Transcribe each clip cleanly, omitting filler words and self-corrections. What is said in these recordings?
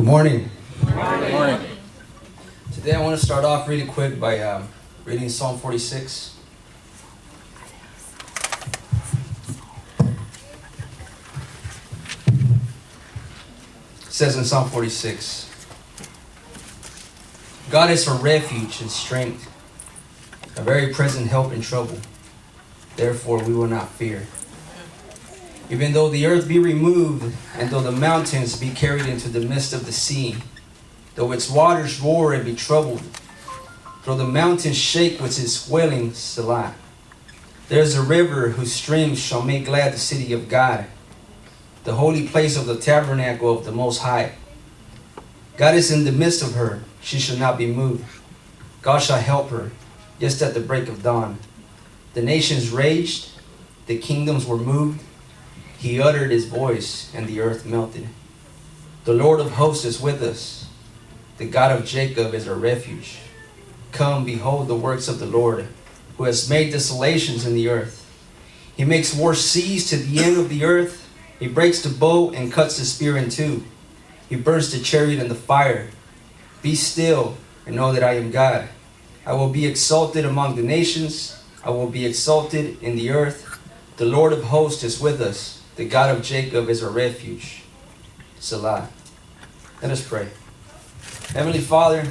Good morning. Good morning. Today I want to start off really quick by reading Psalm 46. It says in Psalm 46, God is our refuge and strength, a very present help in trouble. Therefore we will not fear. Even though the earth be removed, and though the mountains be carried into the midst of the sea, though its waters roar and be troubled, though the mountains shake with its swelling, Selah. There is a river whose streams shall make glad the city of God, the holy place of the tabernacle of the Most High. God is in the midst of her, she shall not be moved. God shall help her, just at the break of dawn. The nations raged, the kingdoms were moved. He uttered his voice, and the earth melted. The Lord of hosts is with us. The God of Jacob is our refuge. Come, behold the works of the Lord, who has made desolations in the earth. He makes war cease to the end of the earth. He breaks the bow and cuts the spear in two. He burns the chariot in the fire. Be still and know that I am God. I will be exalted among the nations. I will be exalted in the earth. The Lord of hosts is with us. The God of Jacob is our refuge. Selah. Let us pray. Heavenly Father,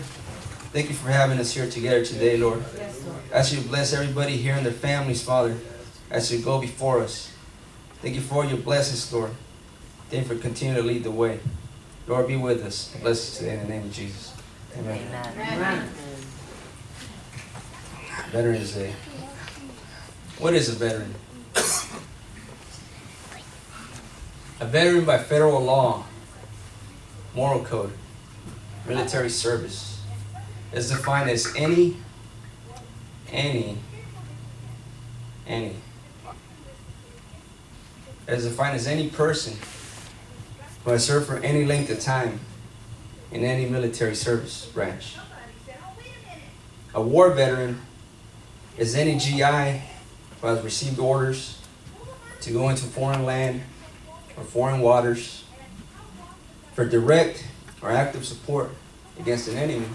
thank you for having us here together today, Lord. Yes, Lord. I ask you to bless everybody here and their families, Father, as you go before us. Thank you for your blessings, Lord. Thank you for continuing to lead the way. Lord, be with us. Bless us today in the name of Jesus. Amen. Amen. Veterans Day. What is a veteran? A veteran by federal law, moral code, military service is defined as any person who has served for any length of time in any military service branch. A war veteran is any GI who has received orders to go into foreign land or foreign waters for direct or active support against an enemy.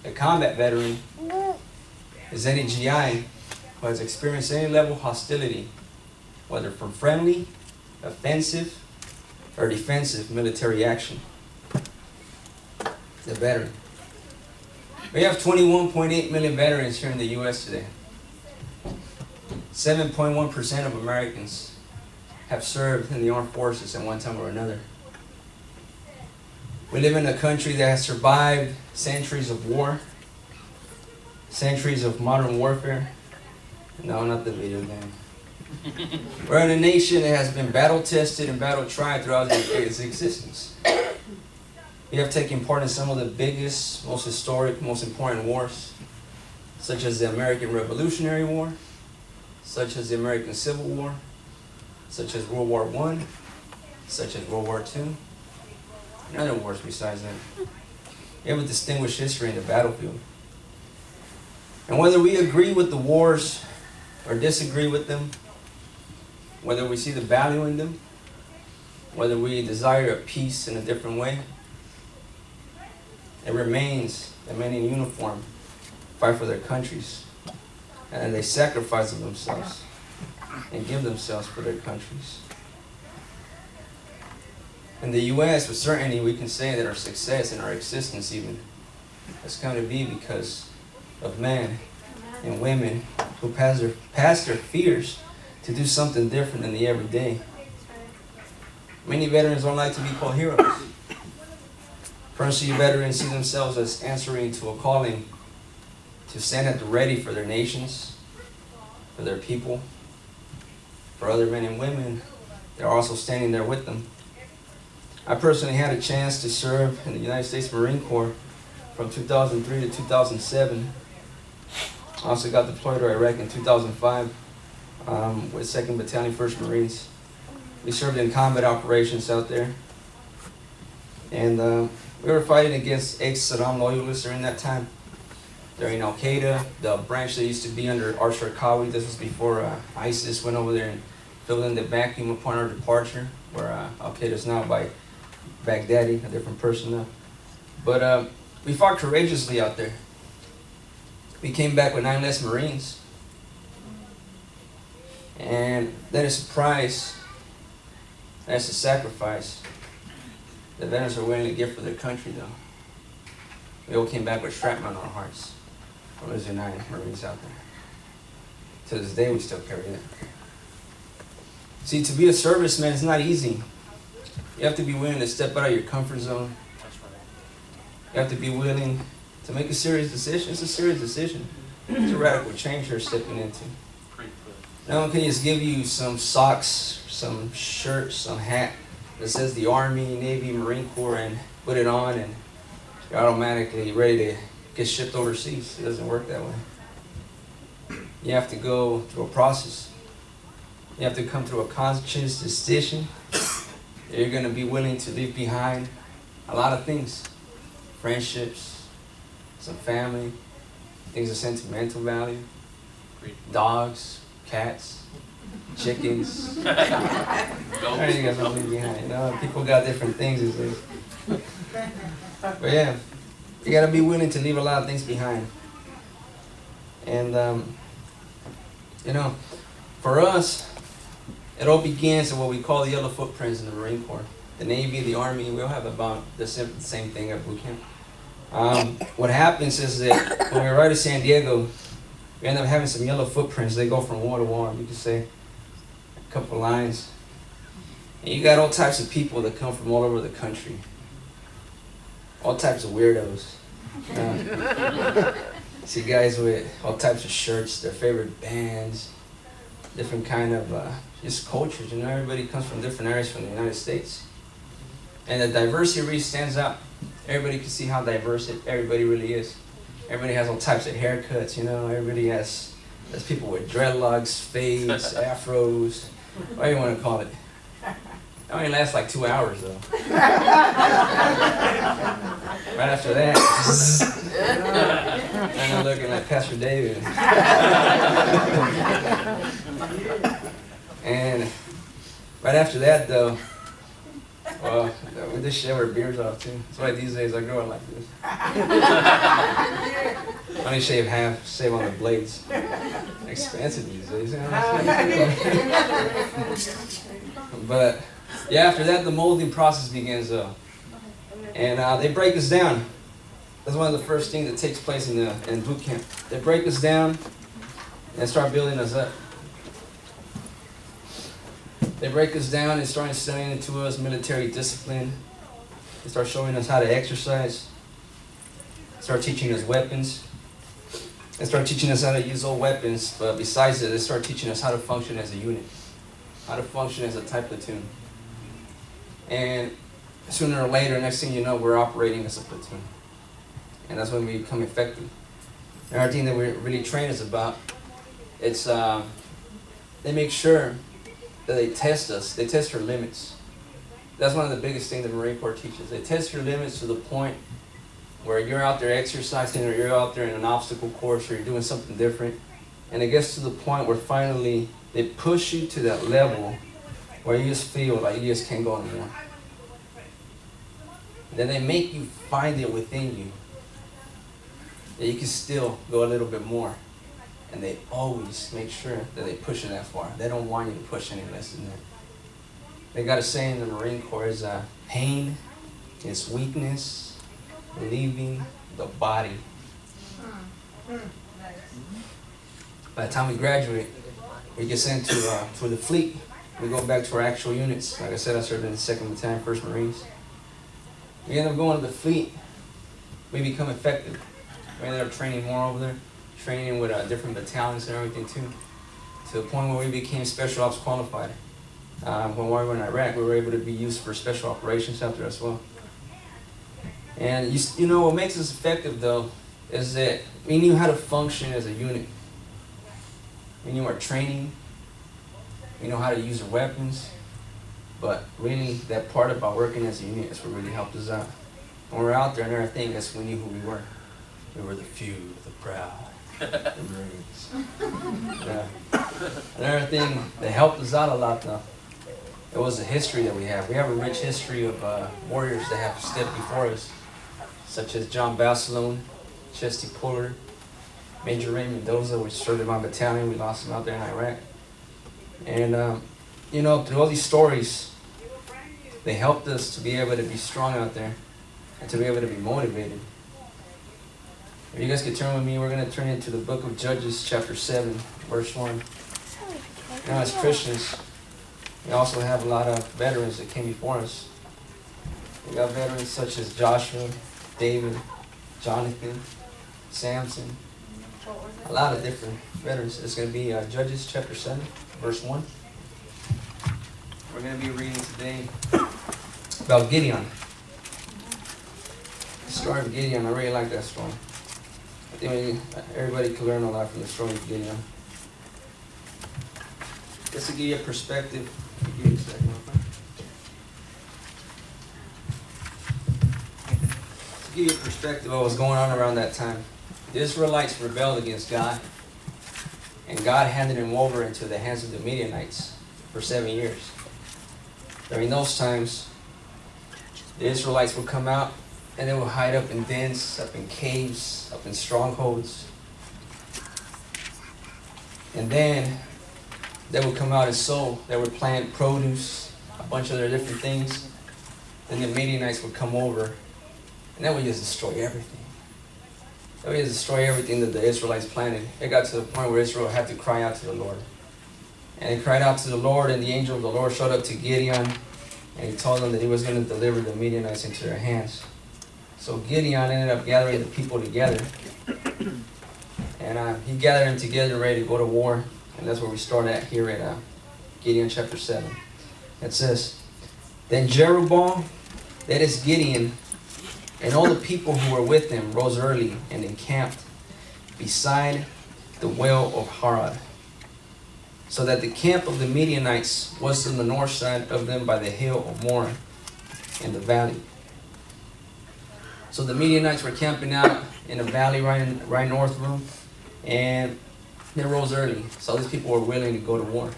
A combat veteran is any GI who has experienced any level of hostility, whether from friendly, offensive, or defensive military action. The veteran. We have 21.8 million veterans here in the U.S. today. 7.1% of Americans have served in the armed forces at one time or another. We live in a country that has survived centuries of war, centuries of modern warfare. No, not the video game. We're in a nation that has been battle-tested and battle-tried throughout its existence. We have taken part in some of the biggest, most historic, most important wars, such as the American Revolutionary War, such as the American Civil War, such as World War I, such as World War II, and other wars besides that. We have a distinguished history in the battlefield. And whether we agree with the wars or disagree with them, whether we see the value in them, whether we desire a peace in a different way, it remains that men in uniform fight for their countries, and they sacrifice of themselves and give themselves for their countries. In the U.S., with certainty, we can say that our success and our existence even has come to be because of men and women who pass their fears to do something different in the everyday. Many veterans don't like to be called heroes. Personally, veterans see themselves as answering to a calling to stand at the ready for their nations, for their people, for other men and women that are also standing there with them. I personally had a chance to serve in the United States Marine Corps from 2003 to 2007. I also got deployed to Iraq in 2005 with 2nd Battalion, 1st Marines. We served in combat operations out there. And we were fighting against ex-Saddam loyalists during that time. During Al-Qaeda, the branch that used to be under Al-Sharqawi, this was before ISIS went over there and filled in the vacuum upon our departure, where Al-Qaeda is now by Baghdadi, a different person now. But we fought courageously out there. We came back with 9 less Marines. And that is a price, that's a sacrifice that veterans are willing to give for their country, though. We all came back with shrapnel on our hearts from losing 9 Marines out there. To this day, we still carry it. See, to be a serviceman is not easy. You have to be willing to step out of your comfort zone. You have to be willing to make a serious decision. It's a serious decision. It's a radical change you're stepping into. No one can just give you some socks, some shirt, some hat that says the Army, Navy, Marine Corps, and put it on and you're automatically ready to get shipped overseas. It doesn't work that way. You have to go through a process. You have to come through a conscious decision that you're going to be willing to leave behind a lot of things. Friendships, some family, things of sentimental value, dogs, cats, chickens. What you guys want to leave behind? You know, people got different things these days. But yeah, you got to be willing to leave a lot of things behind. And, you know, for us, it all begins with what we call the yellow footprints in the Marine Corps. The Navy, the Army, we all have about the same thing at boot camp. What happens is that when we arrive to San Diego, we end up having some yellow footprints. They go from wall to wall. You can say a couple lines. And you got all types of people that come from all over the country. All types of weirdos. See guys with all types of shirts, their favorite bands, different kind of just cultures. You know, everybody comes from different areas from the United States. And the diversity really stands out. Everybody can see how diverse everybody really is. Everybody has all types of haircuts, you know. Everybody there's people with dreadlocks, fades, afros, whatever you want to call it. It only lasts like 2 hours, though. Right after that, I'm looking like Pastor David. And right after that, though, well, we just shave our beards off too. That's why these days I grow it like this. Only shave half, shave on the blades. Expensive these days, you know. But yeah, after that the molding process begins though. And they break us down. That's one of the first things that takes place in boot camp. They break us down and start building us up. They break us down and start instilling into us military discipline. They start showing us how to exercise. Start teaching us weapons. They start teaching us how to use all weapons. But besides that, they start teaching us how to function as a unit. How to function as a type platoon. And sooner or later, next thing you know, we're operating as a platoon. And that's when we become effective. And our thing that we really train is about, it's they make sure that they test us. They test our limits. That's one of the biggest things the Marine Corps teaches. They test your limits to the point where you're out there exercising or you're out there in an obstacle course or you're doing something different. And it gets to the point where finally they push you to that level where you just feel like you just can't go anymore. Then they make you find it within you that you can still go a little bit more. And they always make sure that they push it that far. They don't want you to push any less than that. They got a saying in the Marine Corps is pain is weakness leaving the body. By the time we graduate, we get sent to the fleet. We go back to our actual units. Like I said, I served in the 2nd Battalion, 1st Marines. We end up going to the fleet. We become effective. We ended up training more over there. Training with different battalions and everything too, to the point where we became special ops qualified. When we were in Iraq, we were able to be used for special operations out there as well. And you know what makes us effective though is that we knew how to function as a unit. We knew our training. We know how to use our weapons. But really, that part about working as a unit is what really helped us out. When we were out there and everything, that's when we knew who we were. We were the few, the proud. The Marines. Yeah. And everything that helped us out a lot though It was the history that we have. We have a rich history of warriors that have stepped before us, such as John Basilone, Chesty Puller, Major Ray Mendoza, which served in my battalion. We lost him out there in Iraq. And, through all these stories, they helped us to be able to be strong out there and to be able to be motivated. If you guys could turn with me, we're going to turn into the book of Judges, chapter 7, verse 1. Now, as Christians, we also have a lot of veterans that came before us. We got veterans such as Joshua, David, Jonathan, Samson, a lot of different veterans. It's going to be Judges chapter 7, verse 1. We're going to be reading today about Gideon. The story of Gideon, I really like that story. I think everybody can learn a lot from the story of Gideon. Just to give you a perspective, give you a second, okay? To give you a perspective of what was going on around that time. The Israelites rebelled against God, and God handed them over into the hands of the Midianites for 7 years. During those times, the Israelites would come out and they would hide up in dens, up in caves, up in strongholds. And then they would come out and sow. They would plant produce, a bunch of their different things. Then the Midianites would come over and they would just destroy everything. They would just destroy everything that the Israelites planted. It got to the point where Israel had to cry out to the Lord. And they cried out to the Lord, and the angel of the Lord showed up to Gideon, and he told them that he was going to deliver the Midianites into their hands. So Gideon ended up gathering the people together. And he gathered them together ready to go to war. And that's where we start at here at Gideon chapter 7. It says, Then Jerubbaal, that is Gideon, and all the people who were with him rose early and encamped beside the well of Harod, so that the camp of the Midianites was on the north side of them by the hill of Moreh in the valley. So the Midianites were camping out in a valley right north of them, and they rose early. So these people were willing to go to war.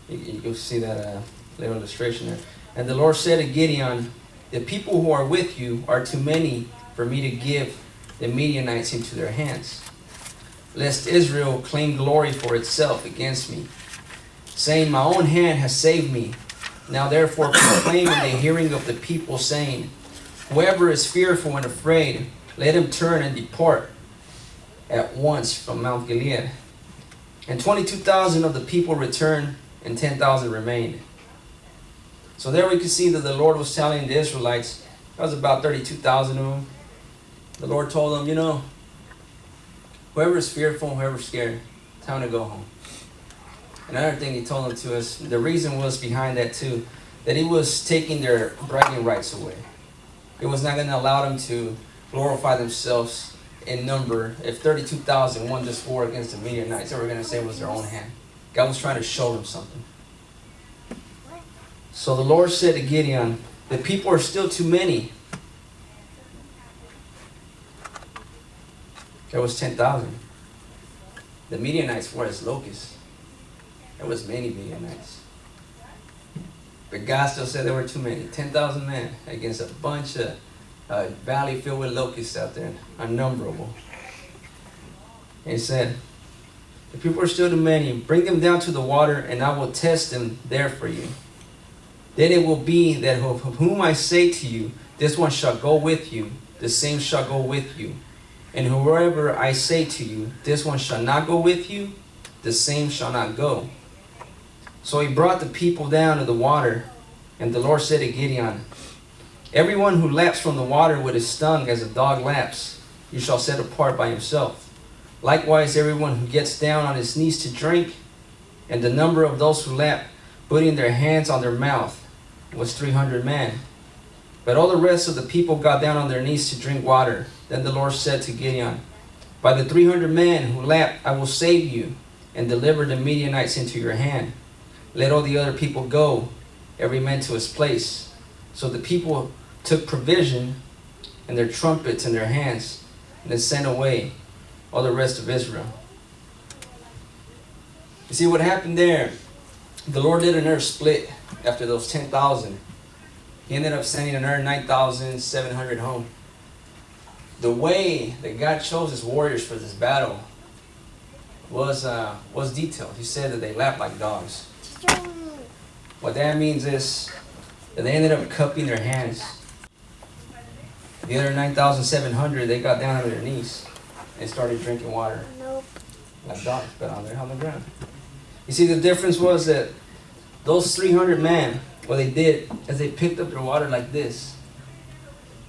You can see that little illustration there. And the Lord said to Gideon, The people who are with you are too many for me to give the Midianites into their hands, lest Israel claim glory for itself against me, saying, My own hand has saved me. Now therefore proclaim in the hearing of the people, saying, Whoever is fearful and afraid, let him turn and depart at once from Mount Gilead. And 22,000 of the people returned, and 10,000 remained. So there we can see that the Lord was telling the Israelites, there was about 32,000 of them. The Lord told them, whoever is fearful, whoever is scared, time to go home. Another thing he told them to us, the reason was behind that too, that he was taking their bragging rights away. He was not going to allow them to glorify themselves in number. If 32,000 won this war against the Midianites, they were going to say it was their own hand. God was trying to show them something. So the Lord said to Gideon, the people are still too many. There was 10,000. The Midianites were as locusts. There was many Midianites. But God still said there were too many. 10,000 men against a bunch of valley filled with locusts out there. Unnumberable. And he said, the people are still too many. Bring them down to the water, and I will test them there for you. Then it will be that of whom I say to you, this one shall go with you, the same shall go with you. And whoever I say to you, this one shall not go with you, the same shall not go. So he brought the people down to the water, and the Lord said to Gideon, everyone who laps from the water with his tongue as a dog laps, you shall set apart by himself. Likewise, everyone who gets down on his knees to drink, and the number of those who lap, putting their hands on their mouth, was 300 men. But all the rest of the people got down on their knees to drink water. Then the Lord said to Gideon, by the 300 men who lapped, I will save you, and deliver the Midianites into your hand. Let all the other people go, every man to his place. So the people took provision and their trumpets in their hands, and they sent away all the rest of Israel. You see what happened there? The Lord did another split after those 10,000, he ended up sending another 9,700 home. The way that God chose his warriors for this battle was detailed. He said that they lapped like dogs. What that means is that they ended up cupping their hands. The other 9,700, they got down on their knees and started drinking water like dogs, but on the ground. You see, the difference was that those 300 men, what they did is they picked up their water like this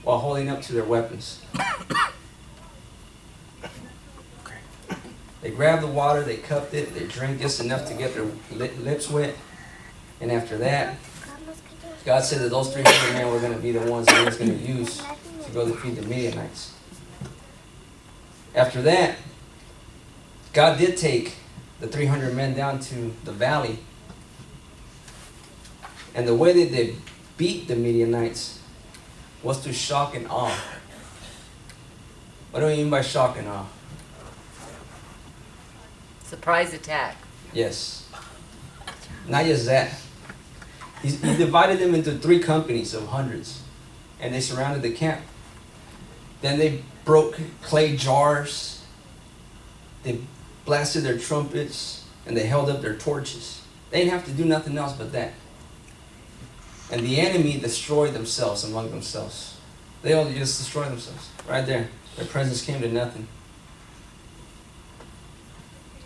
while holding up to their weapons. They grabbed the water, they cupped it, they drank just enough to get their lips wet. And after that, God said that those 300 men were going to be the ones that he was going to use to go defeat the Midianites. After that, God did take the 300 men down to the valley. And the way that they beat the Midianites was to shock and awe. What do I mean by shock and awe? Surprise attack. Yes. Not just that. He divided them into 3 companies of hundreds. And they surrounded the camp. Then they broke clay jars. They blasted their trumpets. And they held up their torches. They didn't have to do nothing else but that. And the enemy destroyed themselves among themselves. They all just destroyed themselves. Right there. Their presence came to nothing.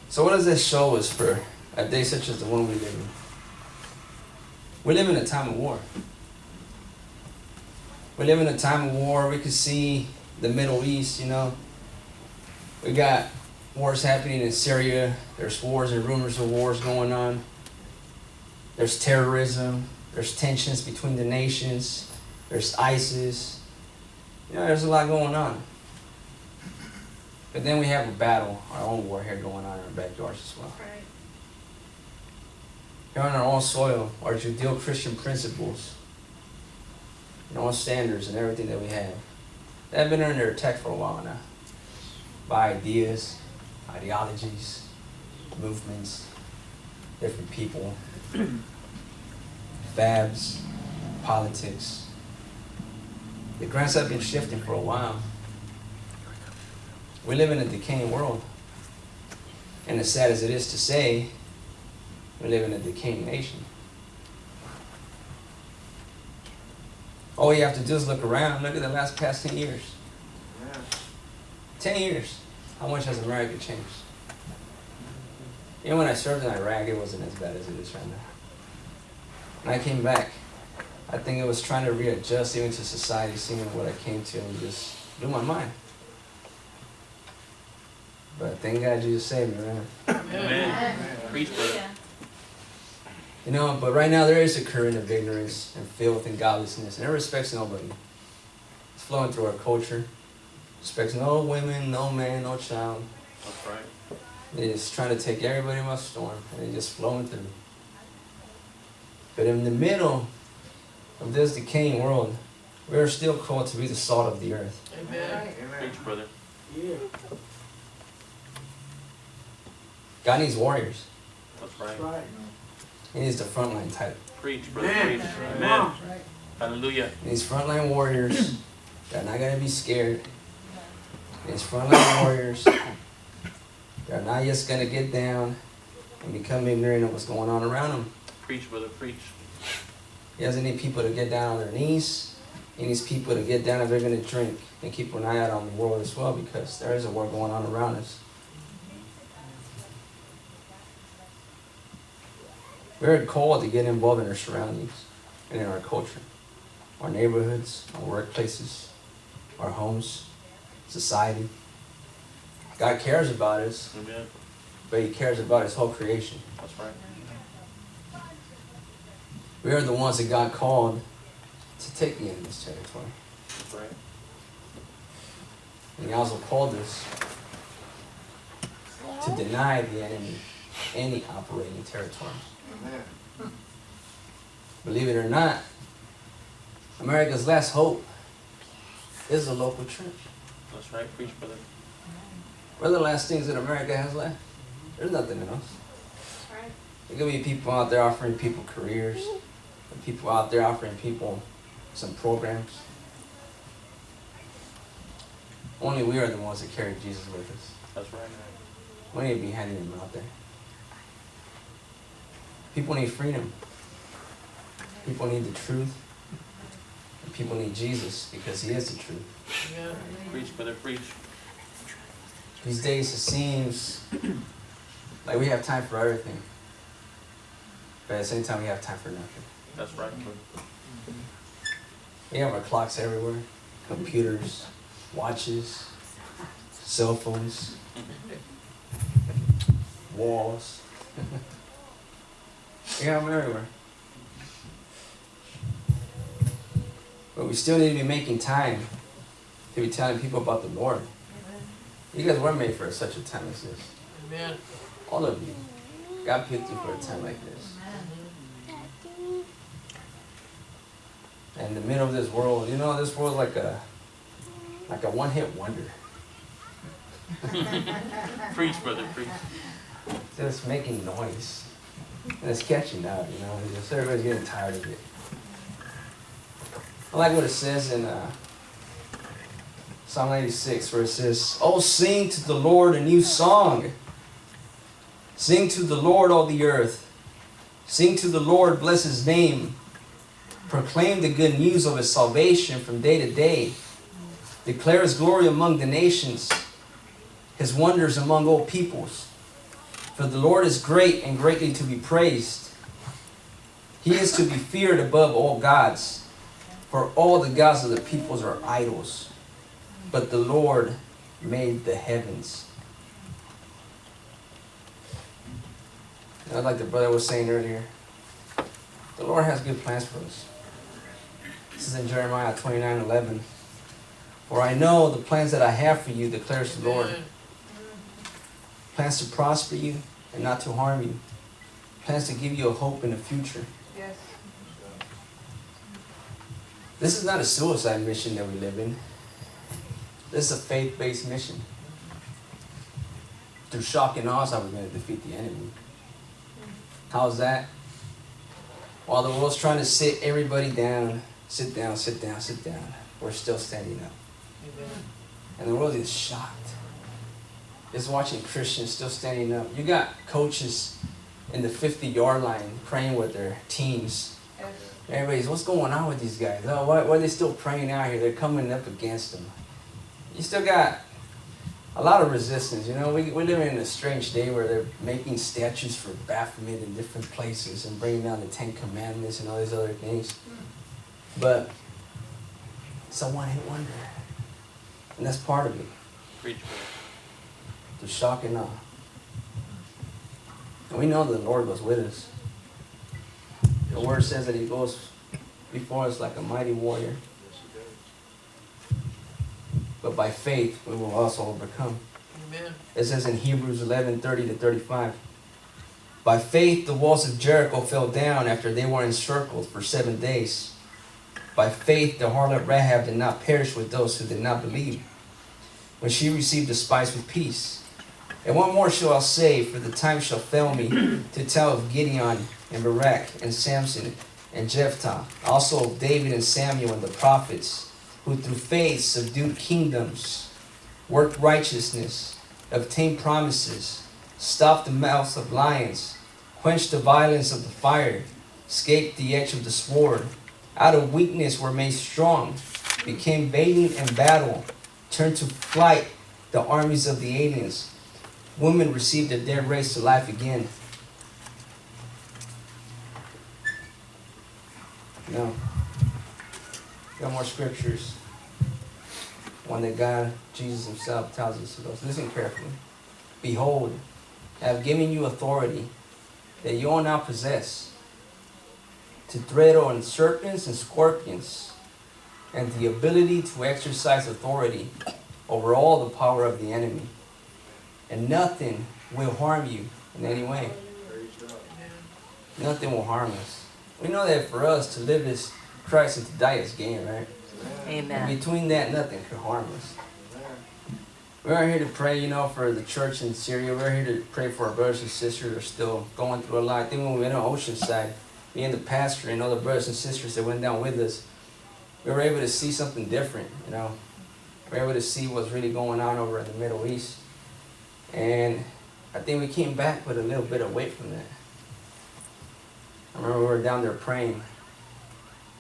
So what does this show us for a day such as the one we live in? We live in a time of war. We live in a time of war. We can see the Middle East, you know. We got wars happening in Syria. There's wars and rumors of wars going on. There's terrorism. There's tensions between the nations. There's ISIS. You know, there's a lot going on. But then we have a battle, our own war here going on in our backyards as well. Right. Here on our own soil, our Judeo-Christian principles and all standards and everything that we have, they've been under attack for a while now. By ideas, ideologies, movements, different people, fabs, politics. The grants have been shifting for a while. We live in a decaying world. And as sad as it is to say, we live in a decaying nation. All you have to do is look around. Look at the past 10 years. 10 years. How much has America changed? You know, when I served in Iraq, it wasn't as bad as it is right now. When I came back, I think it was trying to readjust even to society, seeing what I came to, and just blew my mind. But thank God Jesus saved me, man. Amen. Preach, brother. You know, but right now there is a current of ignorance and filth and godlessness, and it respects nobody. It's flowing through our culture. Respects no women, no man, no child. That's right. It's trying to take everybody by storm, and it's just flowing through. But in the middle of this decaying world, we are still called to be the salt of the earth. Amen. Preach, brother. Yeah. God needs warriors. That's right. Right. He needs the frontline type. Preach, brother. Amen. Preach. Come Amen. on. Hallelujah. He needs frontline warriors that are not going to be scared. He needs frontline warriors that are not just going to get down and become ignorant of what's going on around them. Preach, brother. Preach. He doesn't need people to get down on their knees. He needs people to get down if they're going to drink, and keep an eye out on the world as well, because there is a war going on around us. We're called to get involved in our surroundings and in our culture, our neighborhoods, our workplaces, our homes, society. God cares about us, Amen. but He cares about His whole creation. That's right. We are the ones that God called to take the enemy's territory. That's right. And He also called us to deny the enemy any operating territory. Believe it or not, America's last hope is the local church. That's right. Preach, brother. What are the last things that America has left? There's nothing else. There could be people out there offering people careers, The people out there offering people some programs. Only we are the ones that carry Jesus with us. That's right. We need to be handing him out there. People need freedom. People need the truth. And people need Jesus because he is the truth. Yeah. Preach, brother, preach. These days it seems like we have time for everything. But at the same time we have time for nothing. That's right. We have our clocks everywhere. Computers, watches, cell phones, walls. We have them everywhere. But we still need to be making time to be telling people about the Lord. You guys were made for such a time as this. Amen. All of you. God picked you for a time like this. And in the middle of this world, you know, this world is like a one-hit wonder. Preach, brother, preach. Just making noise. And it's catching up, you know. Just everybody's getting tired of it. I like what it says in Psalm 96, where it says, "Oh, sing to the Lord a new song. Sing to the Lord, all the earth. Sing to the Lord, bless his name. Proclaim the good news of his salvation from day to day. Declare his glory among the nations, his wonders among all peoples. For the Lord is great and greatly to be praised. He is to be feared above all gods. For all the gods of the peoples are idols, but the Lord made the heavens." Like the brother was saying earlier, the Lord has good plans for us. This is in Jeremiah 29:11. "For I know the plans that I have for you, declares the Lord. Plans to prosper you and not to harm you. Plans to give you a hope in the future." Yes. This is not a suicide mission that we live in. This is a faith-based mission. Through shock and awe is how we're going to defeat the enemy. How's that? While the world's trying to sit everybody down, sit down, sit down, sit down, we're still standing up. Amen. And the world is shocked. Just watching Christians still standing up. You got coaches in the 50-yard line praying with their teams. Yes. Everybody's, what's going on with these guys? Oh, why are they still praying out here? They're coming up against them. You still got a lot of resistance. You know, we live in a strange day where they're making statues for Baphomet in different places and bringing down the 10 Commandments and all these other things. But it's a one-hit wonder. And that's part of it. Preach, brother. The shock and awe. And we know that the Lord goes with us. The word says that he goes before us like a mighty warrior. But by faith, we will also overcome. Amen. It says in Hebrews 11:30-35, "By faith, the walls of Jericho fell down after they were encircled for 7 days. By faith, the harlot Rahab did not perish with those who did not believe, when she received the spice with peace. And what more shall I say, for the time shall fail me to tell of Gideon and Barak and Samson and Jephthah, also of David and Samuel and the prophets, who through faith subdued kingdoms, worked righteousness, obtained promises, stopped the mouths of lions, quenched the violence of the fire, escaped the edge of the sword, out of weakness were made strong, became valiant in battle, turned to flight the armies of the aliens. Women received the dead raised to life again." No. Got more scriptures. One that God, Jesus himself, tells us about. Listen carefully. "Behold, I have given you authority that you will not possess, to tread on serpents and scorpions, and the ability to exercise authority over all the power of the enemy. And nothing will harm you in any way." Nothing will harm us. We know that for us to live is Christ and to die is gain, right? Amen. And between that, nothing could harm us. We're here to pray, you know, for the church in Syria. We're here to pray for our brothers and sisters who are still going through a lot. I think when we went on Oceanside, me and the pastor and all the brothers and sisters that went down with us, we were able to see something different, We were able to see what's really going on over in the Middle East. And I think we came back with a little bit of weight from that. I remember we were down there praying,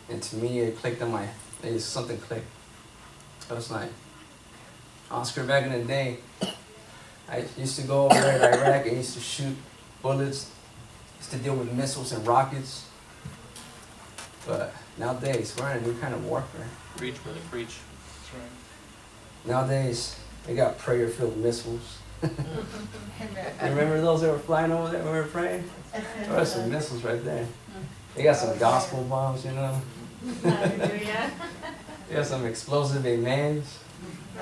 and to me it clicked on something clicked. I was like, Oscar, back in the day, I used to go over there to Iraq and used to shoot bullets, used to deal with missiles and rockets. But nowadays, we're in a new kind of warfare. Preach, brother, preach. That's right. Nowadays, they got prayer-filled missiles. You remember those that were flying over there when we were praying? There are some missiles right there. They got some gospel bombs, Hallelujah. They got some explosive amens.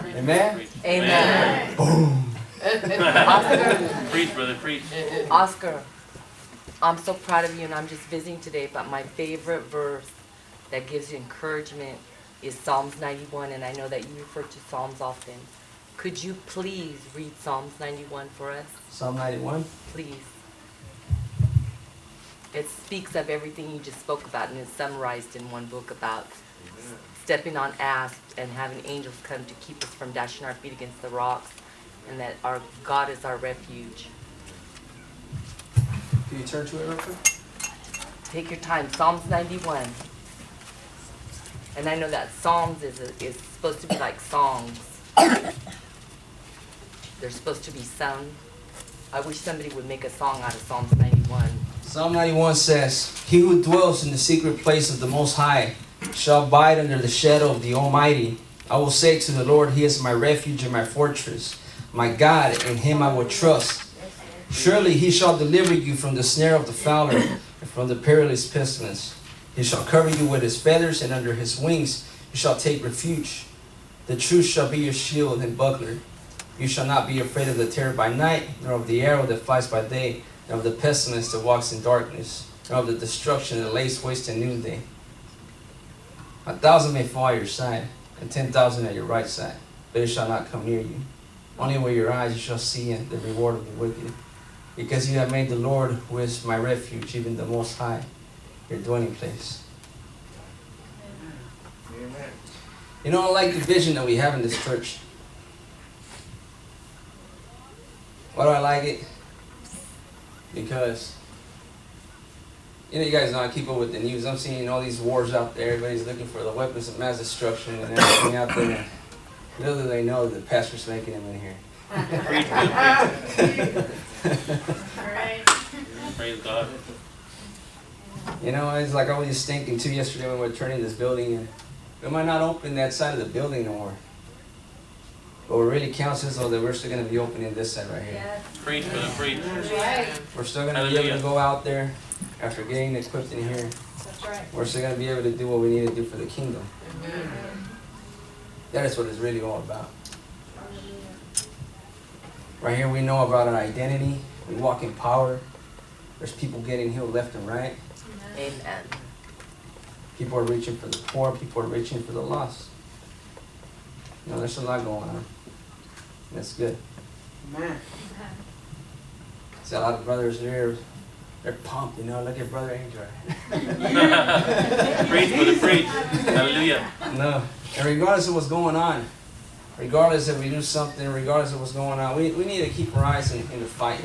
Amen? Preach. Amen. Boom! Oscar, Preach, brother, preach. Oscar, I'm so proud of you, and I'm just visiting today, but my favorite verse that gives you encouragement is Psalms 91, and I know that you refer to Psalms often. Could you please read Psalms 91 for us? Psalm 91. Please. It speaks of everything you just spoke about, and it's summarized in one book about stepping on asps and having angels come to keep us from dashing our feet against the rocks, and that our God is our refuge. Can you turn to it real quick? Take your time. Psalms 91. And I know that Psalms is supposed to be like songs. They're supposed to be sung. I wish somebody would make a song out of Psalms 91. Psalm 91 says, "He who dwells in the secret place of the Most High shall abide under the shadow of the Almighty. I will say to the Lord, He is my refuge and my fortress. My God, in Him I will trust. Surely He shall deliver you from the snare of the fowler and from the perilous pestilence. He shall cover you with His feathers, and under His wings you shall take refuge. The truth shall be your shield and buckler. You shall not be afraid of the terror by night, nor of the arrow that flies by day, nor of the pestilence that walks in darkness, nor of the destruction that lays waste at noonday. 1,000 may fall at your side, and 10,000 at your right side, but it shall not come near you. Only with your eyes you shall see the reward of the wicked. Because you have made the Lord, who is my refuge, even the Most High, your dwelling place." Amen. I like the vision that we have in this church. Why do I like it? Because, you guys know I keep up with the news. I'm seeing all these wars out there. Everybody's looking for the weapons of mass destruction and everything out there. Little do they know that the pastor's making them in here. Preach, brother, preach. All right. Praise God. It's like I was just thinking too yesterday when we were turning this building in. We might not open that side of the building no more. But what really counts is that we're still going to be opening this side right here. Yes. Preach, brother, preach. That's right. We're still going to be able to go out there after getting equipped in here. That's right. We're still going to be able to do what we need to do for the kingdom. That is what it's really all about. Right here we know about our identity. We walk in power. There's people getting healed left and right. Amen. People are reaching for the poor. People are reaching for the lost. There's a lot going on. That's good. Amen. See, a lot of brothers there, they're pumped, look at Brother Angel. Preach, brother, preach. Hallelujah. No. And regardless of what's going on, regardless if we do something, regardless of what's going on, we need to keep our eyes in the fight,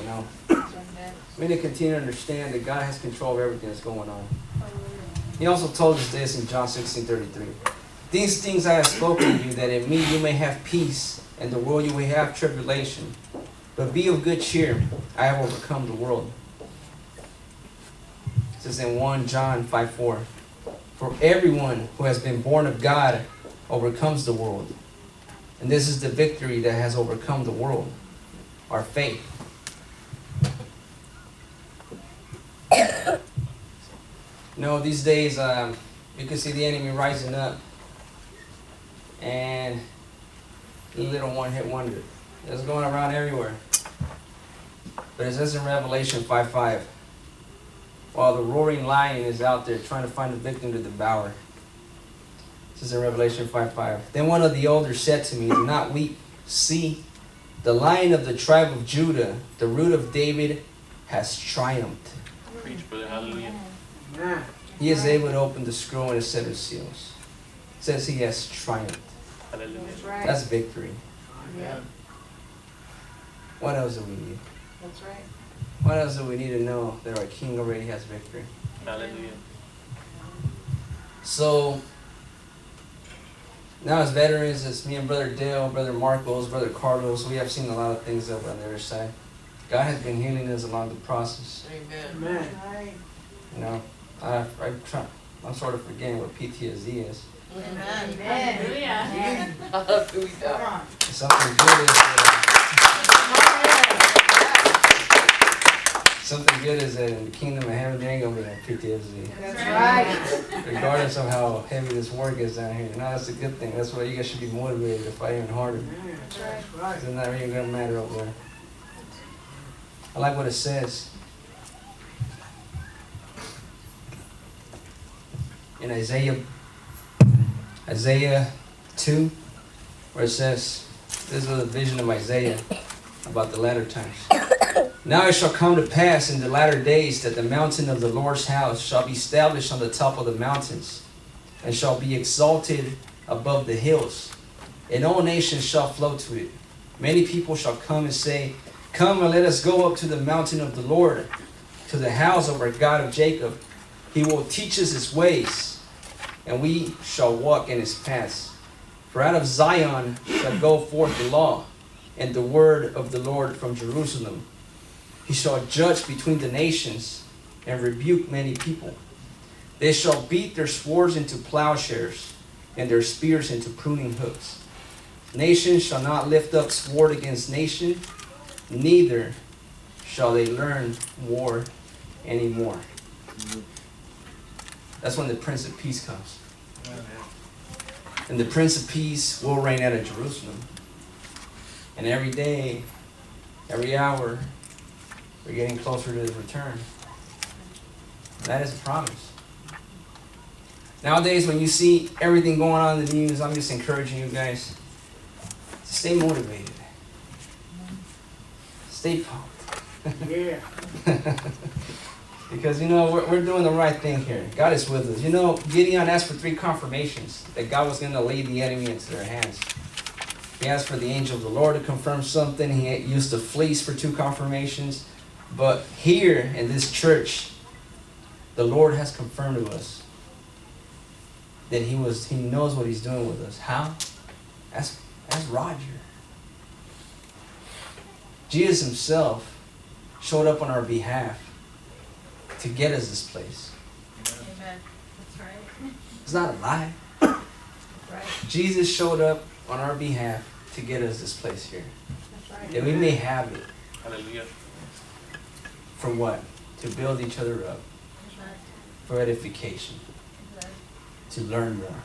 We need to continue to understand that God has control of everything that's going on. He also told us this in John 16:33. "These things I have spoken to you, that in me you may have peace, and the world you may have tribulation. But be of good cheer, I have overcome the world." It says in 1 John 5:4, "For everyone who has been born of God overcomes the world. And this is the victory that has overcome the world, our faith." These days, you can see the enemy rising up. And the little one-hit wonder. It's going around everywhere. But it says in Revelation 5:5, while the roaring lion is out there trying to find a victim to devour. It says in Revelation 5:5, "Then one of the elders said to me, 'Do not weep. See, the Lion of the tribe of Judah, the root of David, has triumphed. Preach, brother, hallelujah. Amen. He is able to open the scroll and the seven seals. It says he has triumphed. Hallelujah. That's right. That's victory. Yeah. What else do we need? That's right. What else do we need to know that our King already has victory? Hallelujah. So, now as veterans, as me and Brother Dale, Brother Marcos, Brother Carlos, we have seen a lot of things over on the other side. God has been healing us along the process. Amen. Right. You know, I'm sort of forgetting what PTSD is. Amen. Hallelujah. Something good is something good is that in the kingdom of heaven there ain't gonna be no PTSD. That's right. Regardless of how heavy this work is down here. No, that's a good thing. That's why you guys should be motivated to fight even harder. That's right. It's not really gonna matter over there. I like what it says. In Isaiah 2, where it says, this is a vision of Isaiah about the latter times. Now it shall come to pass in the latter days that the mountain of the Lord's house shall be established on the top of the mountains, and shall be exalted above the hills, and all nations shall flow to it. Many people shall come and say, Come and let us go up to the mountain of the Lord, to the house of our God of Jacob. He will teach us his ways, and we shall walk in his paths. For out of Zion shall go forth the law, and the word of the Lord from Jerusalem. He shall judge between the nations, and rebuke many people. They shall beat their swords into plowshares, and their spears into pruning hooks. Nation shall not lift up sword against nation, neither shall they learn war anymore. That's when the Prince of Peace comes. And the Prince of Peace will reign out of Jerusalem. And every day, every hour, we're getting closer to his return. That is a promise. Nowadays, when you see everything going on in the news, I'm just encouraging you guys to stay motivated. Stay pumped. Yeah. Because, you know, we're doing the right thing here. God is with us. You know, Gideon asked for 3 confirmations that God was going to lay the enemy into their hands. He asked for the angel of the Lord to confirm something. He used the fleece for 2 confirmations. But here in this church, the Lord has confirmed to us that He knows what He's doing with us. How? As Roger. Jesus Himself showed up on our behalf to get us this place. Amen. That's right. It's not a lie. That's right. Jesus showed up on our behalf to get us this place here. That's right. That we may have it. Hallelujah. For what? To build each other up. That's right. For edification. That's right. To learn more.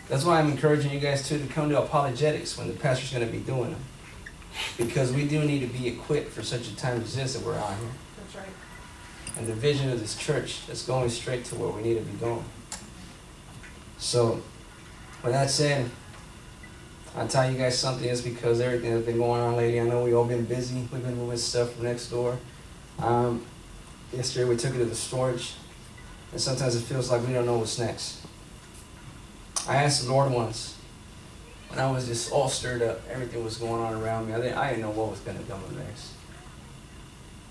That's why I'm encouraging you guys too to come to apologetics when the pastor's going to be doing them. Because we do need to be equipped for such a time as this that we're out here. That's right. And the vision of this church is going straight to where we need to be going. So, with that said, I'll tell you guys something. It's because everything that's been going on lately. I know we've all been busy. We've been moving stuff from next door. Yesterday we took it to the storage. And sometimes it feels like we don't know what's next. I asked the Lord once, and I was just all stirred up. Everything was going on around me. I didn't know what was going to come next.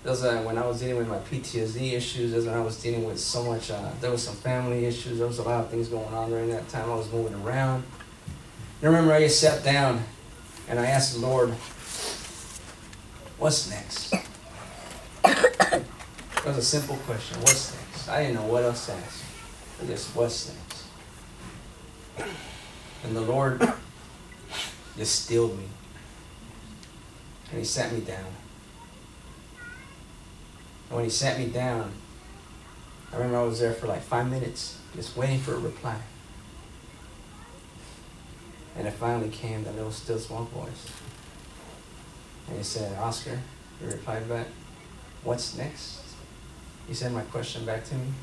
That was when I was dealing with my PTSD issues. That's when I was dealing with so much. There was some family issues. There was a lot of things going on during that time. I was moving around. I remember I just sat down and I asked the Lord, what's next? It was a simple question. What's next? I didn't know what else to ask. It just, what's next? And the Lord just stilled me. And He sat me down. And when He sat me down, I remember I was there for like 5 minutes, just waiting for a reply. And it finally came, that little still small voice. And He said, Oscar, he replied back, what's next? He said my question back to me.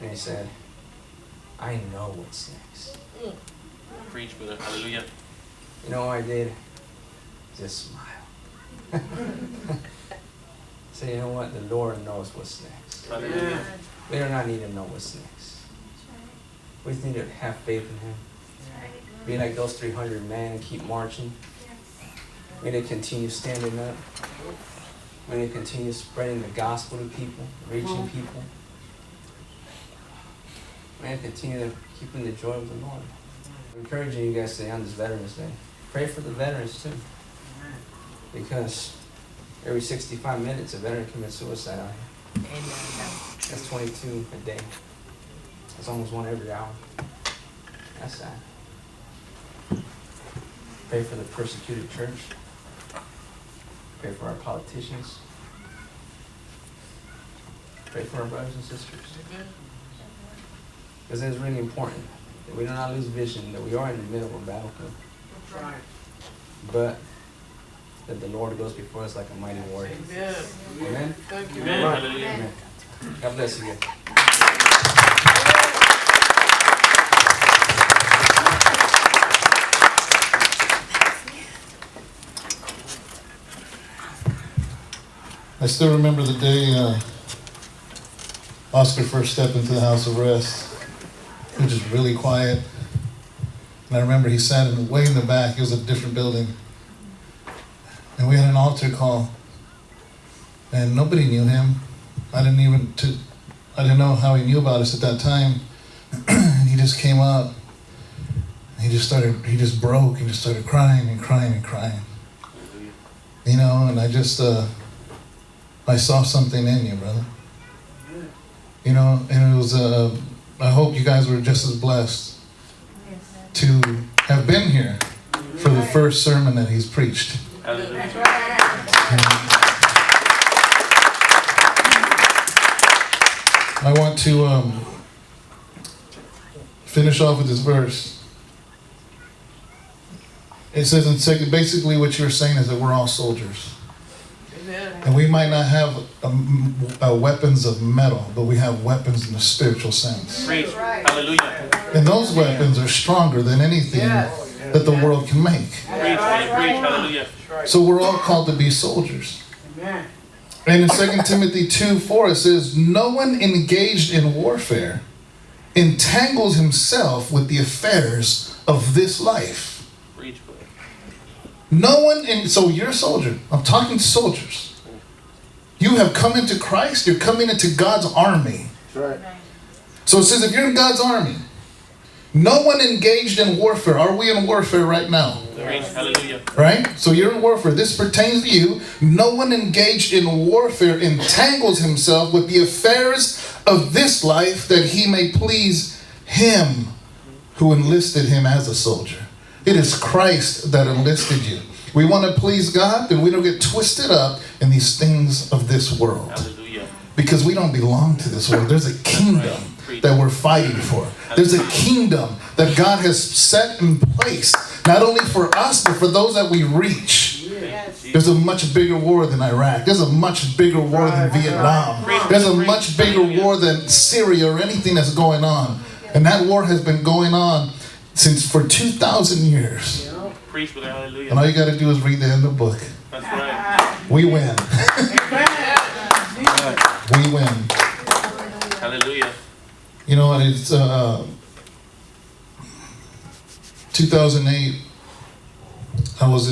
And He said, I know what's next. Preach, brother. Hallelujah. You know what I did? Just smile. Say, you know what? The Lord knows what's next. Hallelujah. We do not need to know what's next. We just need to have faith in Him. Be like those 300 men and keep marching. We need to continue standing up. We need to continue spreading the gospel to people, reaching people. We need to continue keeping the joy of the Lord. I'm encouraging you guys today on this Veterans Day. Pray for the veterans too. Because every 65 minutes a veteran commits suicide out here. Amen. That's 22 a day. That's almost one every hour. That's sad. Pray for the persecuted church. Pray for our politicians. Pray for our brothers and sisters. Because it's really important that we do not lose vision, that we are in the middle of a battlefield. But that the Lord goes before us like a mighty warrior. Amen? Thank you. Amen. Lord. Hallelujah. Amen. God bless you guys. I still remember the day Oscar first stepped into the house of rest. It was just really quiet. And I remember he sat way in the back. It was a different building. And we had an altar call. And nobody knew him. I didn't know how he knew about us at that time. And he just came up. He just broke and just started crying and crying and crying. You know, and I saw something in you, brother. You know, and it was, I hope you guys were just as blessed to have been here for the first sermon that he's preached. Hallelujah. I want to finish off with this verse. It says in second, basically what you're saying is that we're all soldiers. And we might not have weapons of metal, but we have weapons in the spiritual sense. Preach. Hallelujah. And those weapons are stronger than anything that the world can make. Preach. Hallelujah. So we're all called to be soldiers. And in 2 Timothy 2:4 it says, no one engaged in warfare entangles himself with the affairs of this life. Preach, brother. No one, so you're a soldier. I'm talking to soldiers. You have come into Christ. You're coming into God's army. That's right. So it says if you're in God's army, no one engaged in warfare. Are we in warfare right now? Preach. Hallelujah. Right? So you're in warfare. This pertains to you. No one engaged in warfare entangles himself with the affairs of this life that he may please him who enlisted him as a soldier. It is Christ that enlisted you. We want to please God, then we don't get twisted up in these things of this world. Hallelujah. Because we don't belong to this world. There's a kingdom that we're fighting for. There's a kingdom that God has set in place, not only for us, but for those that we reach. There's a much bigger war than Iraq. There's a much bigger war than Vietnam. There's a much bigger war than Syria or anything that's going on. And that war has been going on for 2,000 years. Preach, brother. Hallelujah. And all you got to do is read the end of the book. That's right. We win. We win. Hallelujah. You know, it's 2008. I was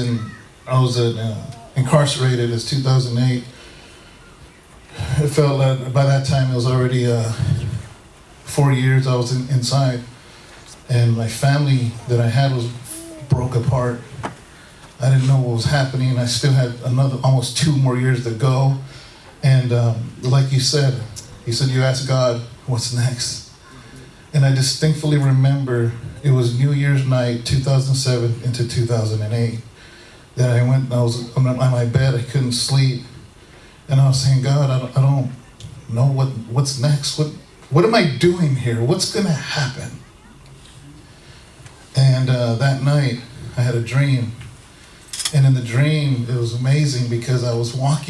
incarcerated. It's 2008. It felt like by that time it was already 4 years I was inside, and my family that I had was broke apart. I didn't know what was happening. I still had almost 2 more years to go. And like you said, you asked God, what's next? And I distinctly remember it was New Year's night, 2007 into 2008, that I was on my bed, I couldn't sleep. And I was saying, God, I don't know what's next. What am I doing here? What's going to happen? And that night, I had a dream. And in the dream, it was amazing because I walked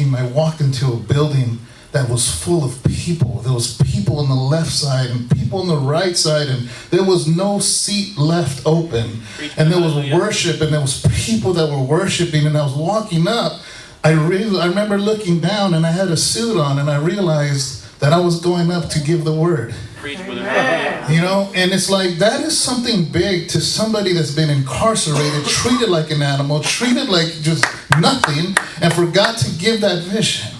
into a building that was full of people. There was people on the left side and people on the right side, and there was no seat left open. And there was worship, and there was people that were worshiping, and I was walking up. I remember looking down and I had a suit on and I realized that I was going up to give the word. Preach, brother. Hallelujah. You know, and it's like that is something big to somebody that's been incarcerated, treated like an animal, treated like just nothing, and forgot to give that vision.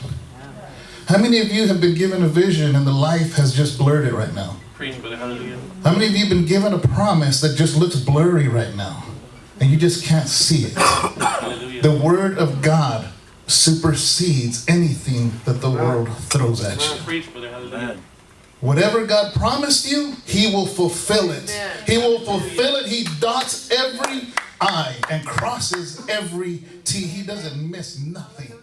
How many of you have been given a vision and the life has just blurred it right now? Preach, brother. Hallelujah. How many of you have been given a promise that just looks blurry right now and you just can't see it? Hallelujah. The word of God supersedes anything that the world throws at you. Preach, brother. Hallelujah. Whatever God promised you, He will fulfill it. He will fulfill it. He dots every I and crosses every T. He doesn't miss nothing.